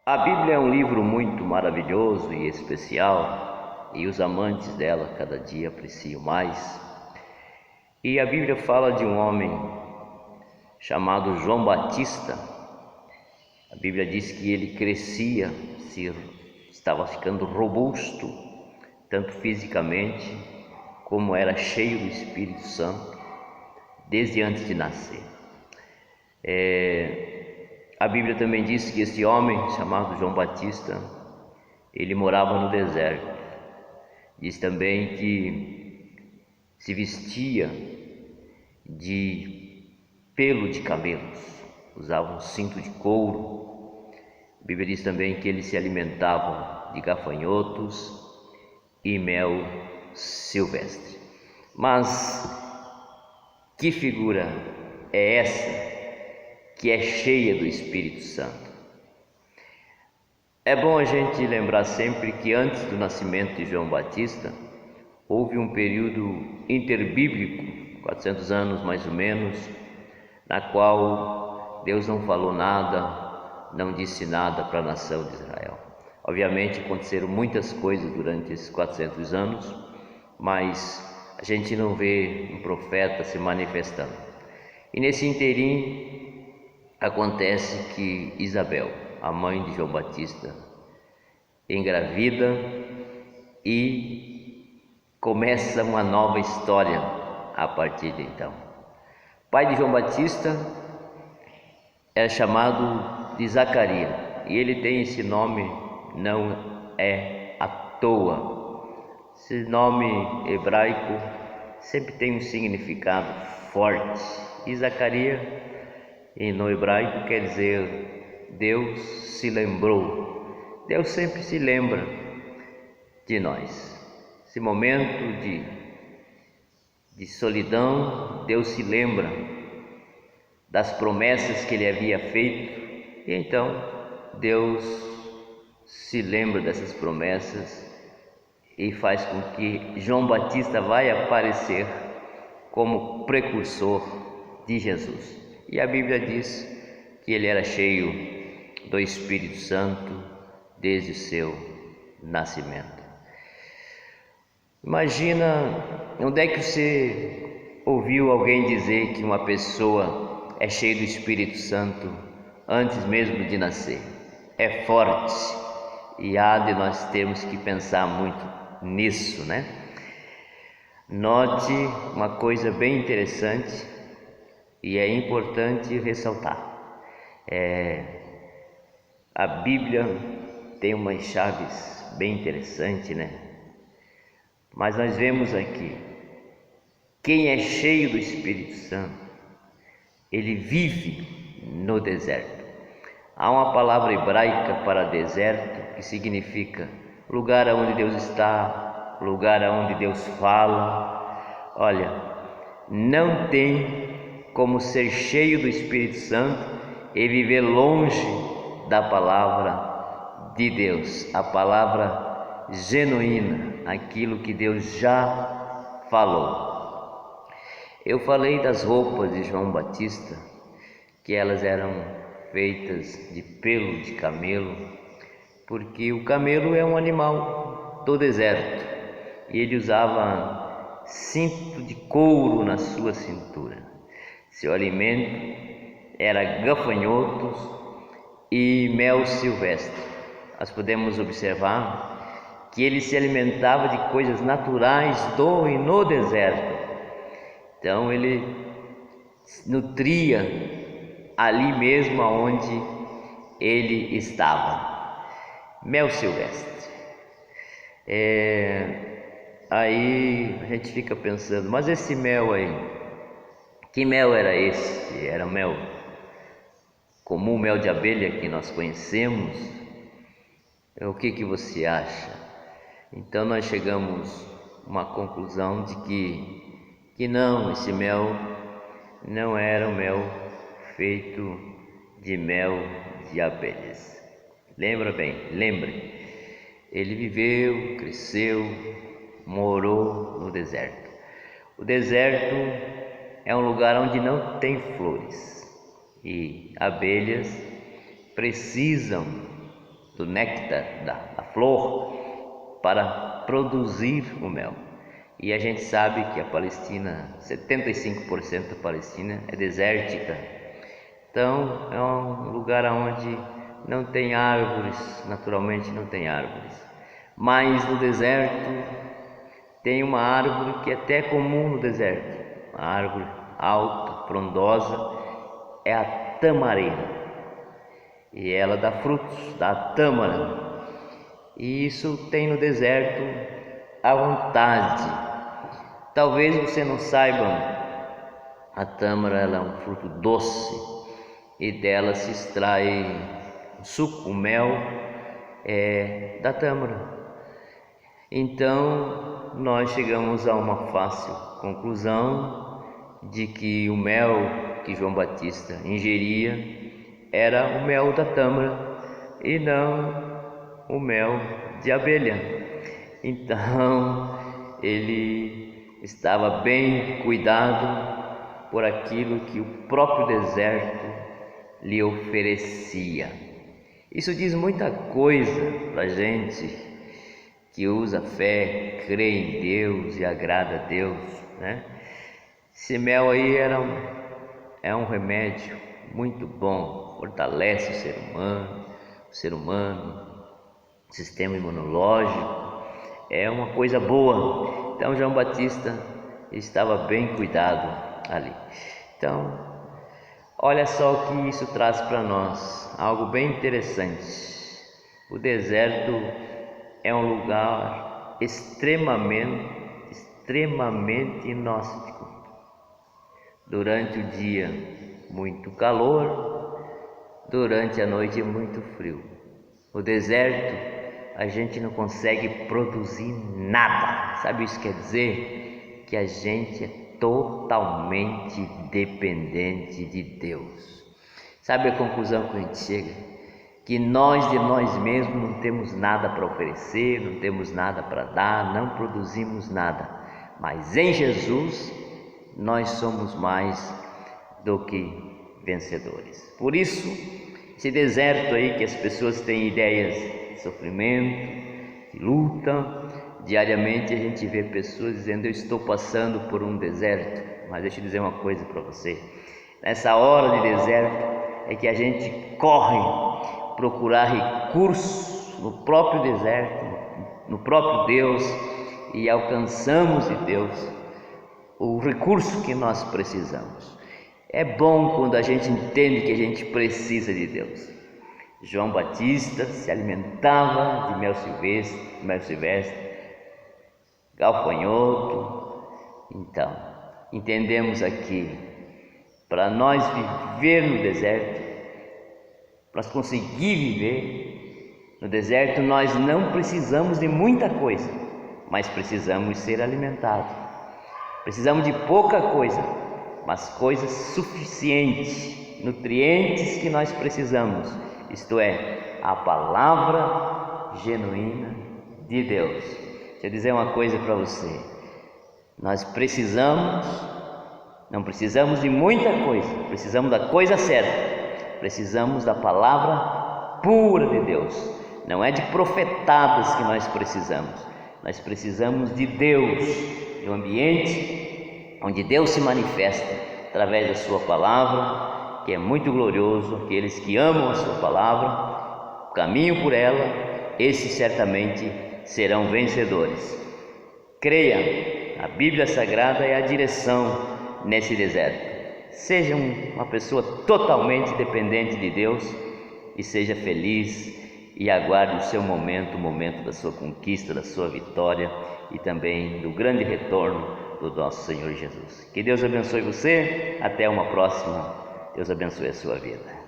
A Bíblia é um livro muito maravilhoso e especial, e os amantes dela cada dia apreciam mais. E a Bíblia fala de um homem chamado João Batista. A Bíblia diz que ele crescia, estava ficando robusto, tanto fisicamente como era cheio do Espírito Santo desde antes de nascer. A Bíblia também diz que esse homem chamado João Batista, ele morava no deserto. Diz também que se vestia de pelo de camelos, usava um cinto de couro. A Bíblia diz também que ele se alimentava de gafanhotos e mel silvestre. Mas que figura é essa que é cheia do Espírito Santo? É bom a gente lembrar sempre que antes do nascimento de João Batista, houve um período interbíblico, 400 anos mais ou menos, na qual Deus não falou nada, não disse nada para a nação de Israel. Obviamente aconteceram muitas coisas durante esses 400 anos, mas a gente não vê um profeta se manifestando. E nesse interim acontece que Isabel, a mãe de João Batista, engravida e começa uma nova história a partir de então. O pai de João Batista é chamado de Zacarias, e ele tem esse nome, não é à toa. Esse nome hebraico sempre tem um significado forte. E Zacarias, no hebraico, quer dizer Deus se lembrou. Deus sempre se lembra de nós. Esse momento de solidão, Deus se lembra das promessas que Ele havia feito, e então Deus se lembra dessas promessas e faz com que João Batista vai aparecer como precursor de Jesus. E a Bíblia diz que ele era cheio do Espírito Santo desde o seu nascimento. Imagina, onde é que você ouviu alguém dizer que uma pessoa é cheia do Espírito Santo antes mesmo de nascer? É forte, e há de nós termos que pensar muito nisso, né? Note uma coisa bem interessante e é importante ressaltar. A Bíblia tem umas chaves bem interessantes, né? Mas nós vemos aqui, quem é cheio do Espírito Santo, ele vive no deserto. Há uma palavra hebraica para deserto que significa lugar onde Deus está, lugar onde Deus fala. Olha, não tem como ser cheio do Espírito Santo e viver longe da palavra de Deus, a palavra genuína, aquilo que Deus já falou. Eu falei das roupas de João Batista, que elas eram feitas de pelo de camelo, porque o camelo é um animal do deserto e ele usava cinto de couro na sua cintura. Seu alimento era gafanhotos e mel silvestre. Nós podemos observar que ele se alimentava de coisas naturais do e no deserto. Então ele nutria ali mesmo onde ele estava. Mel silvestre. Aí a gente fica pensando, mas esse mel aí, que mel era esse? Era mel comum, mel de abelha que nós conhecemos? O que você acha? Então nós chegamos a uma conclusão de que não, esse mel não era um mel feito de mel de abelhas. Lembre, ele viveu, cresceu, morou no deserto. O deserto é um lugar onde não tem flores e abelhas precisam do néctar da flor para produzir o mel. E a gente sabe que a Palestina, 75% da Palestina é desértica. Então é um lugar onde não tem árvores, naturalmente não tem árvores. Mas no deserto tem uma árvore que é até comum no deserto, uma árvore alta, frondosa, é a tamareira. E ela dá frutos, dá tâmara. E isso tem no deserto à vontade. Talvez você não saiba, a tâmara ela é um fruto doce e dela se extrai o suco, o mel da tâmara. Então nós chegamos a uma fácil conclusão de que o mel que João Batista ingeria era o mel da tâmara e não o mel de abelha. Então ele estava bem cuidado por aquilo que o próprio deserto lhe oferecia. Isso diz muita coisa para a gente que usa fé, crê em Deus e agrada a Deus, né? Esse mel aí é um remédio muito bom, fortalece o ser humano, o sistema imunológico, é uma coisa boa. Então João Batista estava bem cuidado ali. Então, olha só o que isso traz para nós, algo bem interessante. O deserto é um lugar extremamente inóspito. Durante o dia, muito calor, durante a noite, muito frio. No deserto, a gente não consegue produzir nada. Sabe isso quer dizer? Que a gente é totalmente dependente de Deus. Sabe a conclusão que a gente chega? Que nós de nós mesmos não temos nada para oferecer, não temos nada para dar, não produzimos nada. Mas em Jesus, nós somos mais do que vencedores. Por isso, esse deserto aí que as pessoas têm ideias de sofrimento, de luta, diariamente a gente vê pessoas dizendo: eu estou passando por um deserto. Mas deixa eu dizer uma coisa para você, nessa hora de deserto é que a gente corre procurar recursos no próprio deserto, no próprio Deus, e alcançamos de Deus o recurso que nós precisamos. É bom quando a gente entende que a gente precisa de Deus. João Batista se alimentava de mel silvestre, gafanhoto. Então, entendemos aqui, para nós viver no deserto, para conseguir viver no deserto, nós não precisamos de muita coisa, mas precisamos ser alimentados. Precisamos de pouca coisa, mas coisas suficientes, nutrientes que nós precisamos, isto é, a palavra genuína de Deus. Deixa eu dizer uma coisa para você, nós não precisamos de muita coisa, precisamos da coisa certa. Precisamos da palavra pura de Deus. Não é de profetadas que nós precisamos de Deus, de um ambiente onde Deus se manifesta através da sua palavra, que é muito glorioso. Aqueles que amam a sua palavra, caminham por ela, esses certamente serão vencedores. Creia, a Bíblia Sagrada é a direção nesse deserto. Seja uma pessoa totalmente dependente de Deus e seja feliz e aguarde o seu momento, o momento da sua conquista, da sua vitória e também do grande retorno do nosso Senhor Jesus. Que Deus abençoe você, até uma próxima. Deus abençoe a sua vida.